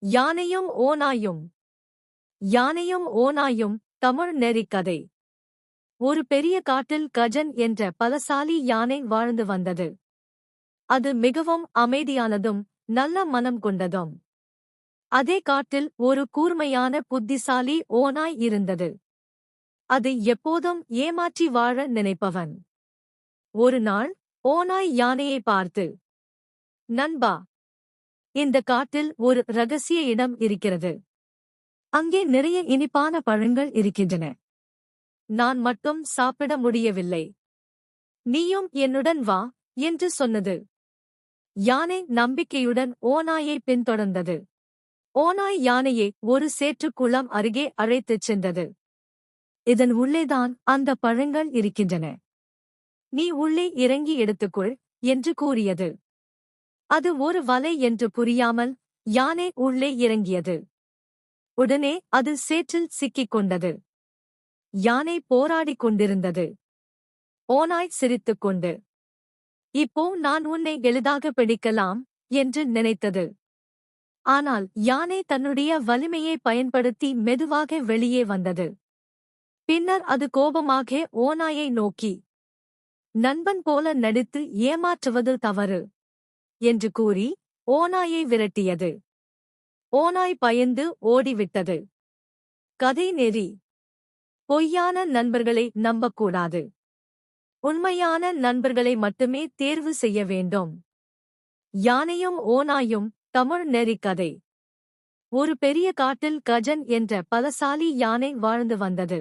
யானையும் ஓநாயும். யானையும் ஓநாயும் தமிழ் நெறிக்கதை. ஒரு பெரிய காட்டில் கஜன் என்ற பலசாலி யானை வாழ்ந்து வந்தது. அது மிகவும் அமைதியானதும் நல்ல மனம் கொண்டதும். அதே காட்டில் ஒரு கூர்மையான புத்திசாலி ஓநாய் இருந்தது. அது எப்போதும் ஏமாற்றி வாழ நினைப்பவன். ஒரு நாள் ஓநாய் யானையை பார்த்து, நண்பா, இந்த காட்டில் ஒரு ரகசிய இடம் இருக்கிறது. அங்கே நிறைய இனிப்பான பழங்கள் இருக்கின்றன. நான் மட்டும் சாப்பிட முடியவில்லை. நீயும் என்னுடன் வா என்று சொன்னது. யானை நம்பிக்கையுடன் ஓநாயை பின்தொடர்ந்தது. ஓநாய் யானையை ஒரு சேற்றுக் குளம் அருகே அழைத்துச் சென்றது. இதன் உள்ளேதான் அந்த பழங்கள் இருக்கின்றன. நீ உள்ளே இறங்கி எடுத்துக்கொள் என்று கூறியது. அது ஒரு வலை என்று புரியாமல் யானை உள்ளே இறங்கியது. உடனே அது சேற்றில் சிக்கிக் கொண்டது. யானை போராடிக் கொண்டிருந்தது. ஓநாய் சிரித்துக்கொண்டு, இப்போ நான் உன்னை எளிதாக பிடிக்கலாம் என்று நினைத்தது. ஆனால் யானை தன்னுடைய வலிமையை பயன்படுத்தி மெதுவாக வெளியே வந்தது. பின்னர் அது கோபமாக ஓநாயை நோக்கி, நண்பன் போல நடித்து ஏமாற்றுவது தவறு என்று கூறி ஓநாயை விரட்டியது. ஓநாய் பயந்து ஓடிவிட்டது. கதை நெறி: பொய்யான நண்பர்களை நம்பக்கூடாது. உண்மையான நண்பர்களை மட்டுமே தேர்வு செய்ய வேண்டும். யானையும் ஓநாயும் தமிழ் நெறிக்கதை. ஒரு பெரிய காட்டில் கஜன் என்ற பலசாலி யானை வாழ்ந்து வந்தது.